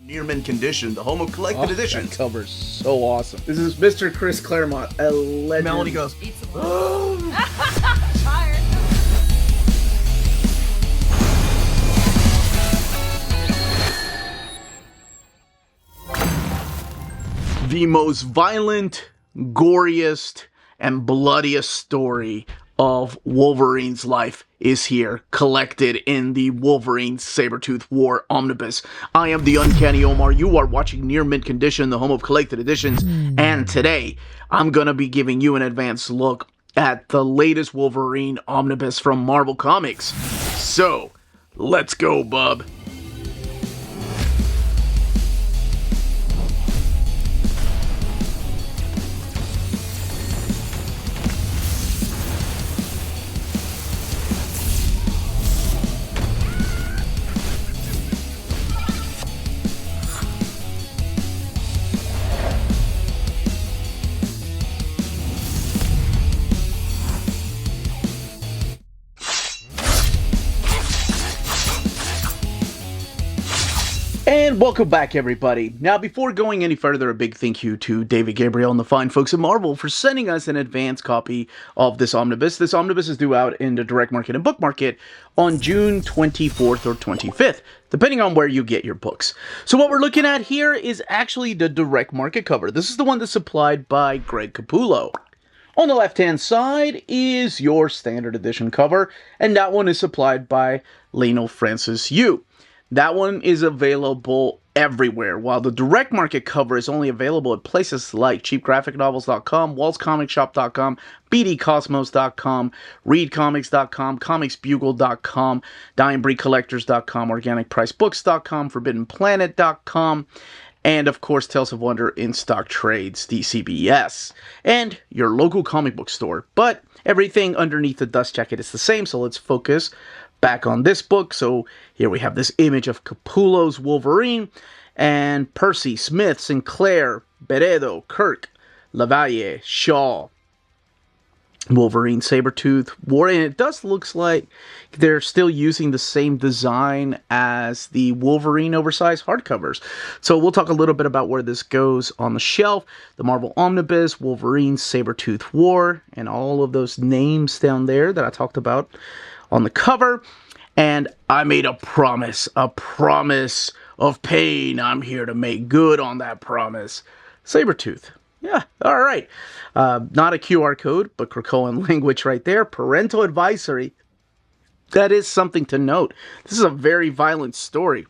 Near mint condition, the home of collected editions. That cover's so awesome. This is Mr. Chris Claremont, a legend. Melanie goes, Tired. the most violent, goriest, and bloodiest story of Wolverine's life is here, collected in the Wolverine Sabretooth War Omnibus. I am the Uncanny Omar. You are watching Near Mint Condition, the home of collected editions, and today I'm gonna be giving you an advanced look at the latest Wolverine Omnibus from Marvel Comics. So, let's go, bub. And welcome back, everybody. Now, before going any further, a big thank you to David Gabriel and the fine folks at Marvel for sending us an advance copy of this omnibus. This omnibus is due out in the direct market and book market on June 24th or 25th, depending on where you get your books. So what we're looking at here is actually the direct market cover. This is the one that's supplied by Greg Capullo. On the left-hand side is your standard edition cover, and that one is supplied by Lionel Francis Yu. That one is available everywhere, while the direct market cover is only available at places like cheapgraphicnovels.com, waltzcomicshop.com, bdcosmos.com, readcomics.com, comicsbugle.com, dyingbreedcollectors.com, organicpricebooks.com, forbiddenplanet.com, and of course Tales of Wonder in Stock Trades, DCBS, and your local comic book store. But everything underneath the dust jacket is the same, so let's focus back on this book. So here we have this image of Capullo's Wolverine and Percy, Smith, Sinclair, Beredo, Kirk, Lavalle, Shaw, Wolverine, Sabretooth War, and it does looks like they're still using the same design as the Wolverine oversized hardcovers. So we'll talk a little bit about where this goes on the shelf, the Marvel Omnibus, Wolverine, Sabretooth War, and all of those names down there that I talked about on the cover. And I made a promise of pain. I'm here to make good on that promise. Sabretooth. Yeah, all right. Not a QR code, but Krakoan language right there. Parental advisory. That is something to note. This is a very violent story.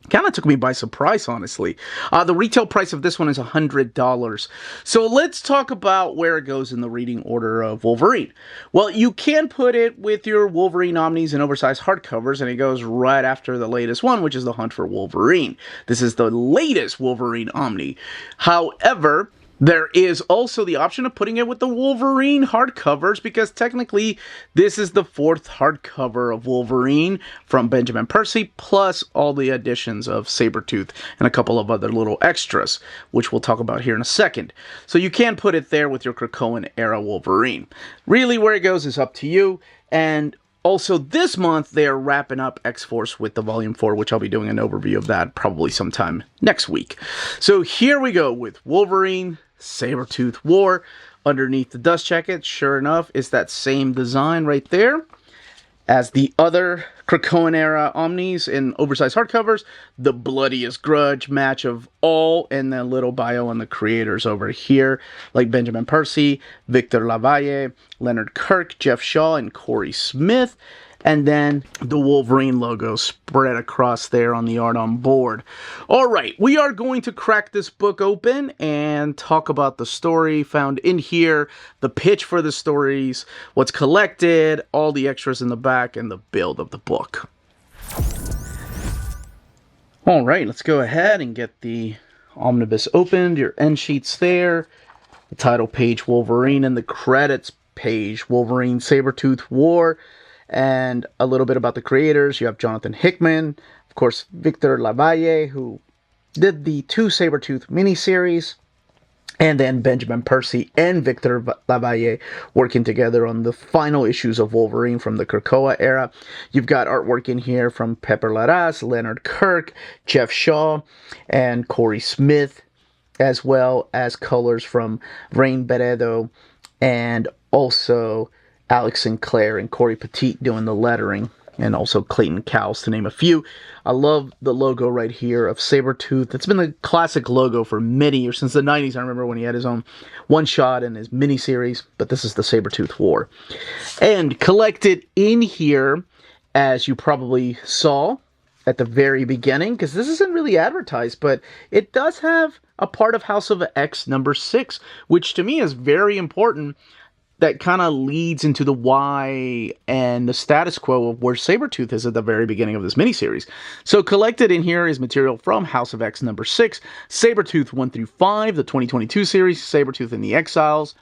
Kind of took me by surprise, honestly. The retail price of this one is $100. So let's talk about where it goes in the reading order of Wolverine. Well, you can put it with your Wolverine Omnis and oversized hardcovers, and it goes right after the latest one, which is The Hunt for Wolverine. This is the latest Wolverine Omni. However, there is also the option of putting it with the Wolverine hardcovers, because technically this is the fourth hardcover of Wolverine from Benjamin Percy, plus all the additions of Sabretooth and a couple of other little extras, which we'll talk about here in a second. So you can put it there with your Krakoan era Wolverine. Really, where it goes is up to you. And also, this month, they are wrapping up X-Force with the Volume 4, which I'll be doing an overview of that probably sometime next week. So here we go with Wolverine, Sabretooth War. Underneath the dust jacket, sure enough, is that same design right there as the other Krakoan era Omnis in oversized hardcovers. The bloodiest grudge match of all, and the little bio on the creators over here, like Benjamin Percy, Victor Lavalle, Leonard Kirk, Jeff Shaw, and Corey Smith. And then the Wolverine logo spread across there on the art on board. Alright, we are going to crack this book open and talk about the story found in here, the pitch for the stories, what's collected, all the extras in the back, and the build of the book. Alright, let's go ahead and get the omnibus opened. Your end sheet's there. The title page, Wolverine, and the credits page, Wolverine Sabretooth War. And a little bit about the creators. You have Jonathan Hickman, of course, Victor Lavalle, who did the 2 Sabretooth miniseries, And then Benjamin Percy and Victor Lavalle working together on the final issues of Wolverine from the Krakoa era. You've got artwork in here from Pepper Larraz, Leonard Kirk, Jeff Shaw, and Corey Smith, as well as colors from Rain Beredo and also Alex Sinclair and Corey Petit doing the lettering. And also Clayton Cowles, to name a few. I love the logo right here of Sabretooth. It's been the classic logo for many years, since the 90s. I remember when he had his own one-shot and his miniseries, but this is the Sabretooth War. And collected in here, as you probably saw at the very beginning, because this isn't really advertised, but it does have a part of House of X number 6, which to me is very important. That kind of leads into the why and the status quo of where Sabretooth is at the very beginning of this miniseries. So collected in here is material from House of X number 6, Sabretooth 1 through 5, the 2022 series, Sabretooth and the Exiles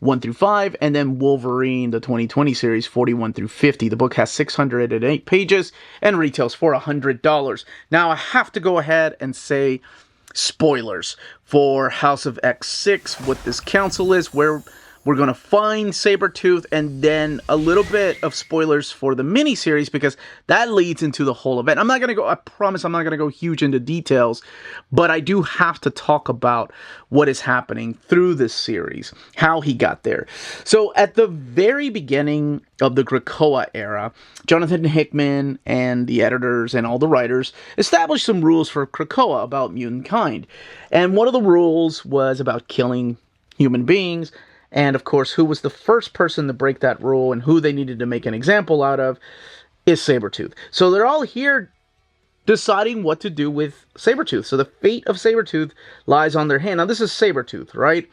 1 through 5, and then Wolverine, the 2020 series, 41 through 50. The book has 608 pages and retails for $100. Now I have to go ahead and say spoilers for House of X 6, what this council is, where we're going to find Sabretooth, and then a little bit of spoilers for the miniseries, because that leads into the whole event. I'm not going to go, I promise I'm not going to go huge into details, but I do have to talk about what is happening through this series, how he got there. So at the very beginning of the Krakoa era, Jonathan Hickman and the editors and all the writers established some rules for Krakoa about mutant kind. And one of the rules was about killing human beings. And, of course, who was the first person to break that rule and who they needed to make an example out of is Sabretooth. So they're all here deciding what to do with Sabretooth. So the fate of Sabretooth lies on their hand. Now, this is Sabretooth, right?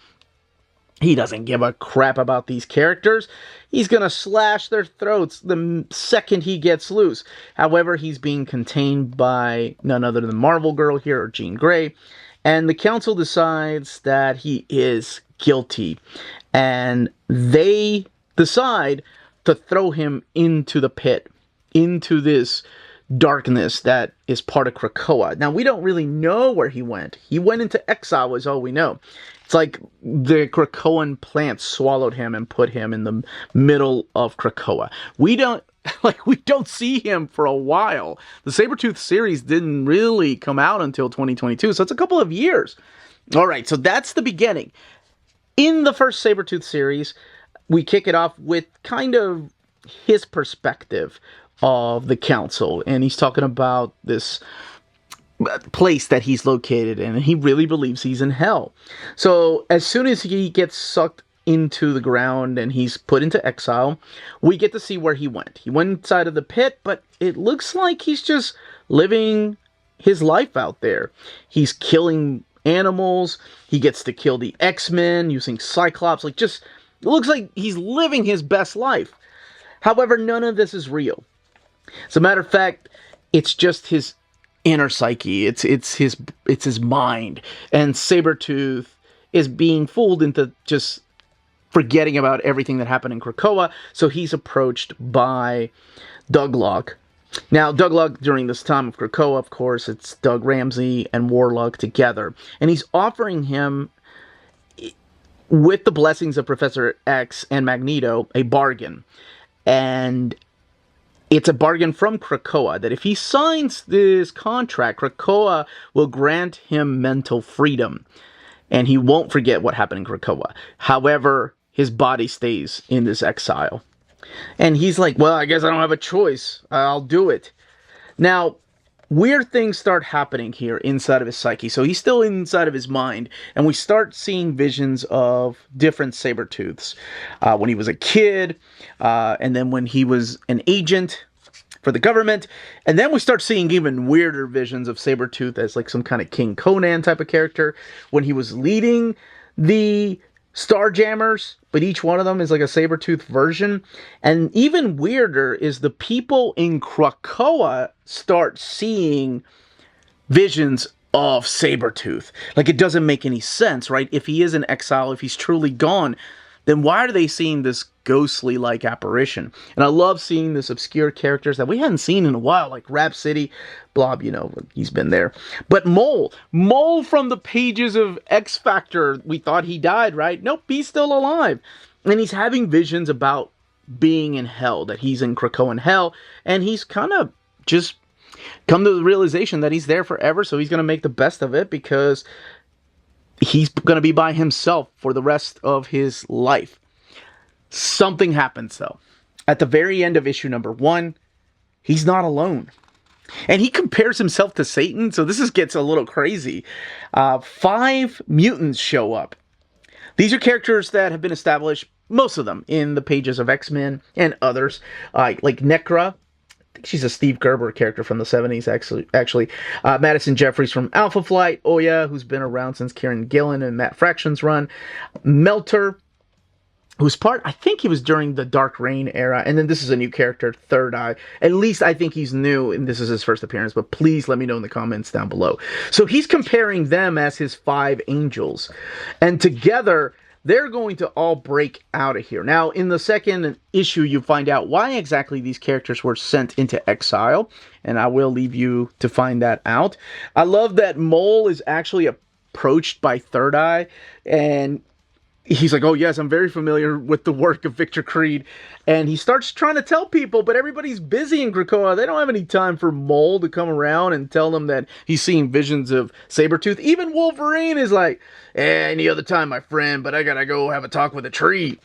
He doesn't give a crap about these characters. He's going to slash their throats the second he gets loose. However, he's being contained by none other than Marvel Girl here, or Jean Grey. And the council decides that he is guilty. And they decide to throw him into the pit, into this darkness that is part of Krakoa. Now, we don't really know where he went. He went into exile is all we know. It's like the Krakoan plant swallowed him and put him in the middle of Krakoa. We don't see him for a while. The Sabretooth series didn't really come out until 2022, so it's a couple of years. All right, so that's the beginning. In the first Sabretooth series, we kick it off with kind of his perspective of the council. And he's talking about this place that he's located in. And he really believes he's in hell. So as soon as he gets sucked into the ground and he's put into exile, we get to see where he went. He went inside of the pit, but it looks like he's just living his life out there. He's killing animals. He gets to kill the X-Men using Cyclops. It looks like he's living his best life. However, none of this is real. As a matter of fact, it's just his inner psyche. It's his mind. And Sabretooth is being fooled into just forgetting about everything that happened in Krakoa. So he's approached by Doug Locke. Now, Doug Locke, during this time of Krakoa, of course, it's Doug Ramsey and Warlock together. And he's offering him, with the blessings of Professor X and Magneto, a bargain. And it's a bargain from Krakoa, that if he signs this contract, Krakoa will grant him mental freedom. And he won't forget what happened in Krakoa. However, his body stays in this exile. And he's like, well, I guess I don't have a choice. I'll do it. Now, weird things start happening here inside of his psyche. So he's still inside of his mind. And we start seeing visions of different Sabretooths. When he was a kid. And then when he was an agent for the government. And then we start seeing even weirder visions of Sabretooth as like some kind of King Conan type of character. When he was leading the Starjammers, but each one of them is like a Sabretooth version. And even weirder is the people in Krakoa start seeing visions of Sabretooth. Like, it doesn't make any sense, right? If he is in exile, if he's truly gone, then why are they seeing this ghostly-like apparition? And I love seeing this obscure characters that we hadn't seen in a while, like Rhapsody, Blob, you know, he's been there. But Mole from the pages of X Factor, we thought he died, right? Nope, he's still alive. And he's having visions about being in hell, that he's in Krakoan hell, and he's kind of just come to the realization that he's there forever, so he's going to make the best of it because he's going to be by himself for the rest of his life. Something happens, though. At the very end of issue number 1, he's not alone. And he compares himself to Satan, so this gets a little crazy. 5 mutants show up. These are characters that have been established, most of them, in the pages of X-Men and others, like Necra. I think she's a Steve Gerber character from the 70s, actually. Madison Jeffries from Alpha Flight. Oya, who's been around since Kieran Gillen and Matt Fraction's run. Melter, who's I think he was during the Dark Reign era. And then this is a new character, Third Eye. At least I think he's new, and this is his first appearance, but please let me know in the comments down below. So he's comparing them as his 5 angels. And together, they're going to all break out of here. Now, in the second issue, you find out why exactly these characters were sent into exile, and I will leave you to find that out. I love that Mole is actually approached by Third Eye, and he's like, oh yes, I'm very familiar with the work of Victor Creed. And he starts trying to tell people, but everybody's busy in Krakoa. They don't have any time for Mole to come around and tell them that he's seeing visions of Sabretooth. Even Wolverine is like, any other time, my friend, but I gotta go have a talk with a tree.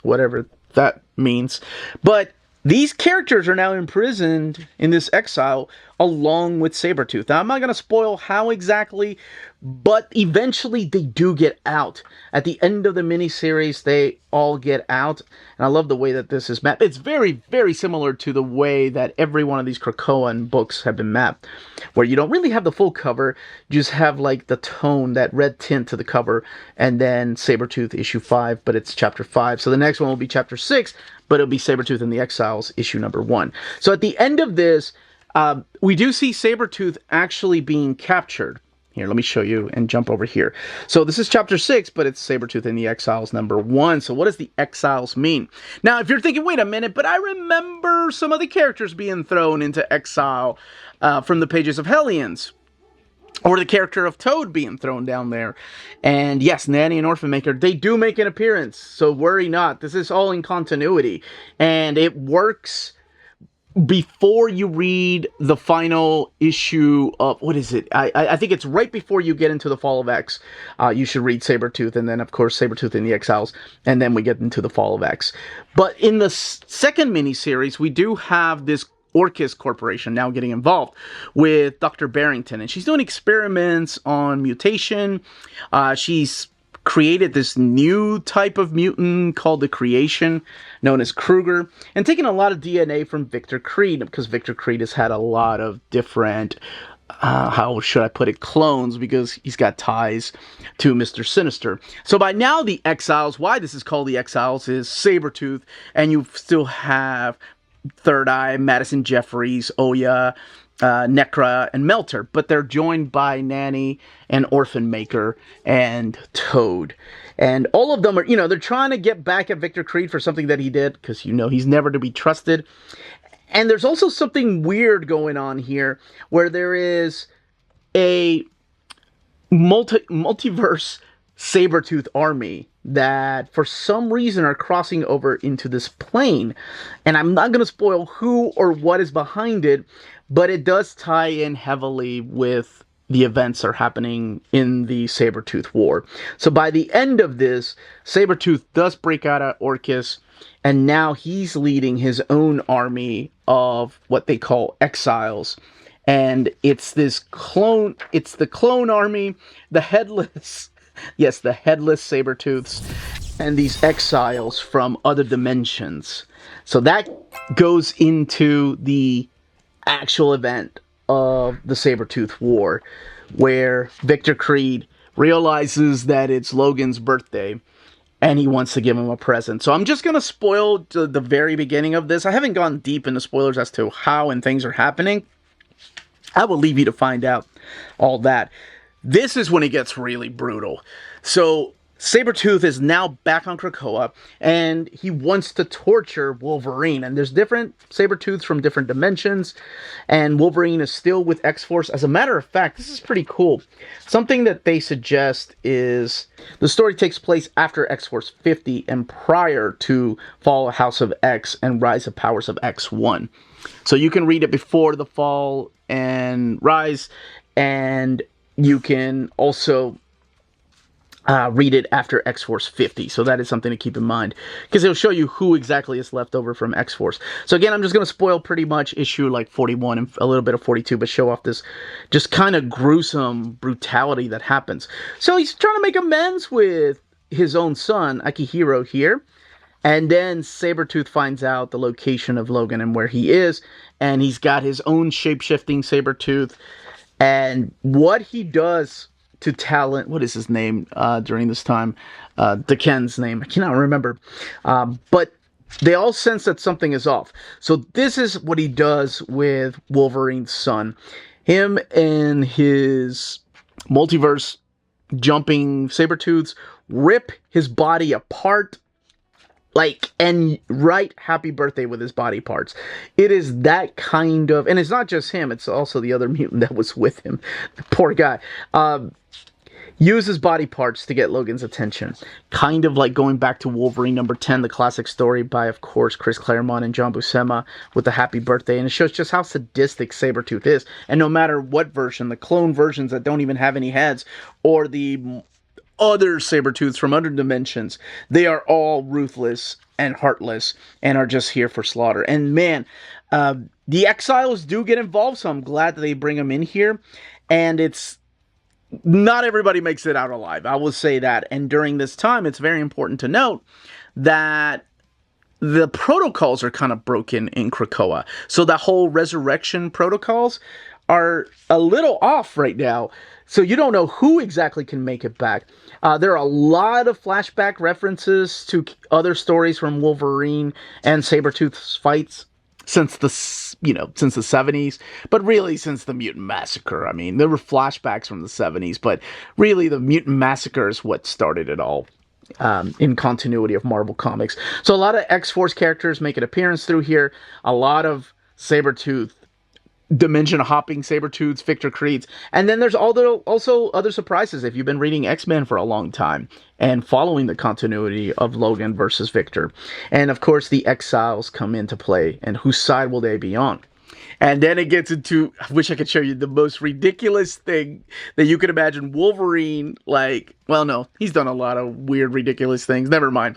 Whatever that means. But these characters are now imprisoned in this exile along with Sabretooth. Now, I'm not going to spoil how exactly, but eventually they do get out. At the end of the miniseries, they all get out. And I love the way that this is mapped. It's very, very similar to the way that every one of these Krakoan books have been mapped, where you don't really have the full cover, you just have like the tone, that red tint to the cover, and then Sabretooth issue 5, but it's chapter 5. So the next one will be chapter 6, but it'll be Sabretooth and the Exiles, issue number 1. So at the end of this, we do see Sabretooth actually being captured. Here, let me show you and jump over here. So this is chapter 6, but it's Sabretooth and the Exiles number 1. So what does the Exiles mean? Now, if you're thinking, wait a minute, but I remember some of the characters being thrown into exile from the pages of Hellions. Or the character of Toad being thrown down there. And yes, Nanny and Orphan Maker, they do make an appearance. So worry not. This is all in continuity. And it works before you read the final issue of, what is it? I think it's right before you get into the Fall of X. You should read Sabretooth, and then, of course, Sabretooth and the Exiles, and then we get into the Fall of X. But in the second miniseries, we do have this Orchis Corporation now getting involved with Dr. Barrington, and she's doing experiments on mutation. She's created this new type of mutant called the Creation, known as Kruger, and taking a lot of DNA from Victor Creed, because Victor Creed has had a lot of different, how should I put it, clones, because he's got ties to Mr. Sinister. So by now, the Exiles, why this is called the Exiles, is Sabretooth, and you still have Third Eye, Madison Jeffries, Oya, Necra, and Melter, but they're joined by Nanny and Orphan Maker and Toad. And all of them are, they're trying to get back at Victor Creed for something that he did, because, he's never to be trusted. And there's also something weird going on here, where there is a multiverse Sabretooth army that for some reason are crossing over into this plane. And I'm not going to spoil who or what is behind it, but it does tie in heavily with the events that are happening in the Sabretooth War. So by the end of this, Sabretooth does break out of Orchis, and now he's leading his own army of what they call Exiles. And it's this clone, it's the clone army, the headless, yes, the headless Sabretooths, and these Exiles from other dimensions. So that goes into the actual event of the Sabretooth War, where Victor Creed realizes that it's Logan's birthday, and he wants to give him a present. So I'm just going to spoil the very beginning of this. I haven't gone deep into spoilers as to how and things are happening. I will leave you to find out all that. This is when it gets really brutal. So Sabretooth is now back on Krakoa, and he wants to torture Wolverine. And there's different Sabretooths from different dimensions, and Wolverine is still with X-Force. As a matter of fact, this is pretty cool. Something that they suggest is the story takes place after X-Force 50 and prior to Fall of House of X and Rise of Powers of X1. So you can read it before the Fall and Rise, and you can also read it after X-Force 50. So that is something to keep in mind, because it'll show you who exactly is left over from X-Force. So again, I'm just going to spoil pretty much issue like 41 and a little bit of 42, but show off this just kind of gruesome brutality that happens. So he's trying to make amends with his own son, Akihiro, here. And then Sabretooth finds out the location of Logan and where he is, and he's got his own shape-shifting Sabretooth. And what he does to Talon, what is his name during this time? Deken's name, I cannot remember. But they all sense that something is off. So this is what he does with Wolverine's son. Him and his multiverse jumping Sabretooths rip his body apart, like, and write happy birthday with his body parts. It is that kind of, and it's not just him, it's also the other mutant that was with him. The poor guy. Uses body parts to get Logan's attention. Kind of like going back to Wolverine number 10, the classic story by, of course, Chris Claremont and John Buscema with the happy birthday. And it shows just how sadistic Sabretooth is. And no matter what version, the clone versions that don't even have any heads, or the other Sabretooths from other dimensions, they are all ruthless and heartless and are just here for slaughter. And man, the Exiles do get involved, so I'm glad that they bring them in here. And it's not everybody makes it out alive, I will say that. And during this time, it's very important to note that the protocols are kind of broken in Krakoa. So the whole resurrection protocols are a little off right now. So you don't know who exactly can make it back. There are a lot of flashback references to other stories from Wolverine and Sabretooth's fights since the 70s, but really since the Mutant Massacre. I mean, there were flashbacks from the 70s, but really the Mutant Massacre is what started it all. In continuity of Marvel Comics. So a lot of X-Force characters make an appearance through here. A lot of Sabretooth, dimension-hopping Sabretooths, Victor Creeds. And then there's also other surprises if you've been reading X-Men for a long time and following the continuity of Logan versus Victor. And of course, the Exiles come into play, and whose side will they be on? And then it gets into, I wish I could show you the most ridiculous thing that you could imagine. Wolverine, like, well, no, he's done a lot of weird, ridiculous things. Never mind.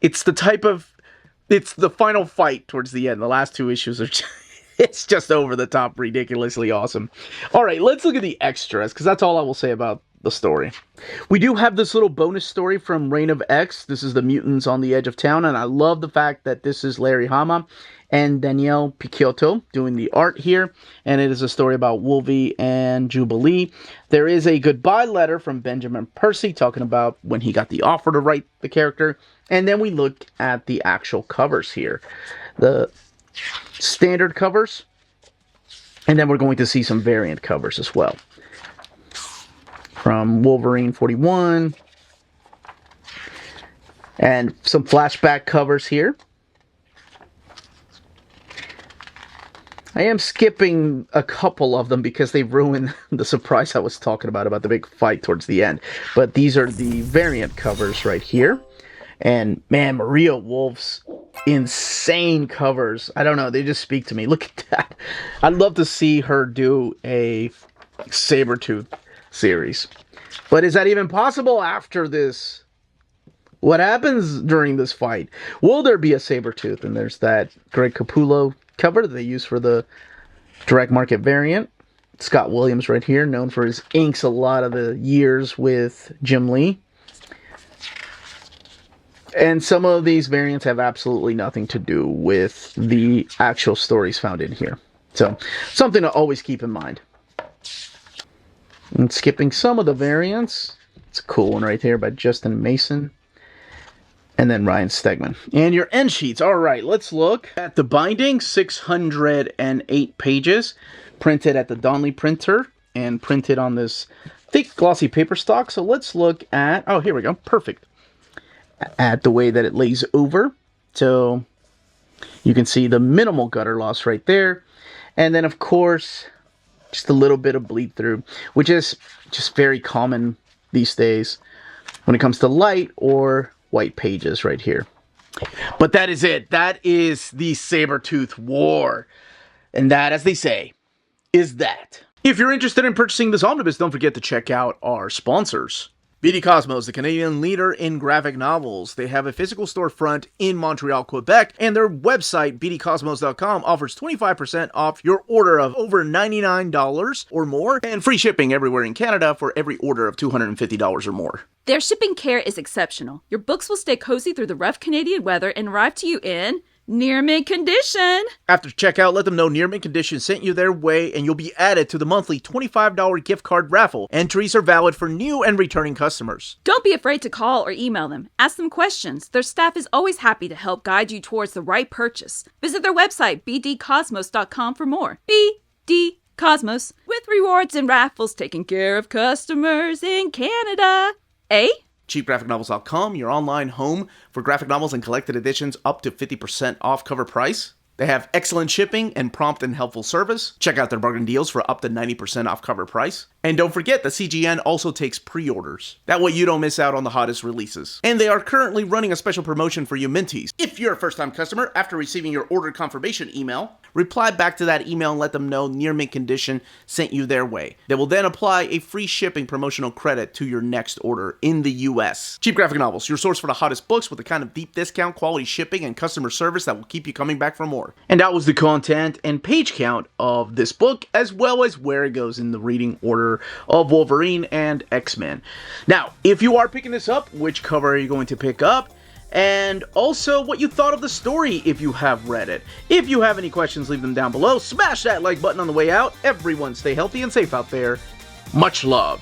It's the final fight towards the end. The last two issues are it's just over the top, ridiculously awesome. All right, let's look at the extras, because that's all I will say about the story. We do have this little bonus story from Reign of X. This is the mutants on the edge of town, and I love the fact that this is Larry Hama and Danielle Picciotto doing the art here, and it is a story about Wolvie and Jubilee. There is a goodbye letter from Benjamin Percy talking about when he got the offer to write the character, and then we look at the actual covers here. The standard covers, and then we're going to see some variant covers as well. From Wolverine 41, and some flashback covers here. I am skipping a couple of them because they ruin the surprise I was talking about the big fight towards the end. But these are the variant covers right here. And man, Maria Wolf's insane covers. I don't know, they just speak to me. Look at that. I'd love to see her do a Sabretooth series. But is that even possible after this? What happens during this fight? Will there be a Sabretooth? And there's that Greg Capullo cover that they use for the direct market variant. Scott Williams right here, known for his inks a lot of the years with Jim Lee. And some of these variants have absolutely nothing to do with the actual stories found in here. So, something to always keep in mind. And skipping some of the variants. It's a cool one right here by Justin Mason. And then Ryan Stegman. And your end sheets. All right, let's look at the binding. 608 pages. Printed at the Donley printer. And printed on this thick glossy paper stock. So let's look at, oh, here we go. Perfect. At the way that it lays over. So you can see the minimal gutter loss right there. And then, of course, just a little bit of bleed through, which is just very common these days when it comes to light or white pages right here. But that is it. That is the Sabretooth War. And that, as they say, is that. If you're interested in purchasing this omnibus, don't forget to check out our sponsors. BD Cosmos, the Canadian leader in graphic novels. They have a physical storefront in Montreal, Quebec, and their website, bdcosmos.com, offers 25% off your order of over $99 or more, and free shipping everywhere in Canada for every order of $250 or more. Their shipping care is exceptional. Your books will stay cozy through the rough Canadian weather and arrive to you in near mint condition. After checkout, let them know Near Mint Condition sent you their way, and you'll be added to the monthly $25 gift card raffle. Entries are valid for new and returning customers. Don't be afraid to call or email them. Ask them questions. Their staff is always happy to help guide you towards the right purchase. Visit their website, bdcosmos.com, for more. BD Cosmos, with rewards and raffles taking care of customers in Canada. Eh? CheapGraphicNovels.com, your online home for graphic novels and collected editions up to 50% off cover price. They have excellent shipping and prompt and helpful service. Check out their bargain deals for up to 90% off cover price. And don't forget, the CGN also takes pre-orders. That way you don't miss out on the hottest releases. And they are currently running a special promotion for you Minties. If you're a first-time customer, after receiving your order confirmation email, reply back to that email and let them know Near Mint Condition sent you their way. They will then apply a free shipping promotional credit to your next order in the US. Cheap Graphic Novels, your source for the hottest books with the kind of deep discount, quality shipping, and customer service that will keep you coming back for more. And that was the content and page count of this book, as well as where it goes in the reading order of Wolverine and X-Men. Now, if you are picking this up, which cover are you going to pick up? And also what you thought of the story if you have read it. If you have any questions, leave them down below. Smash that like button on the way out. Everyone stay healthy and safe out there. Much love.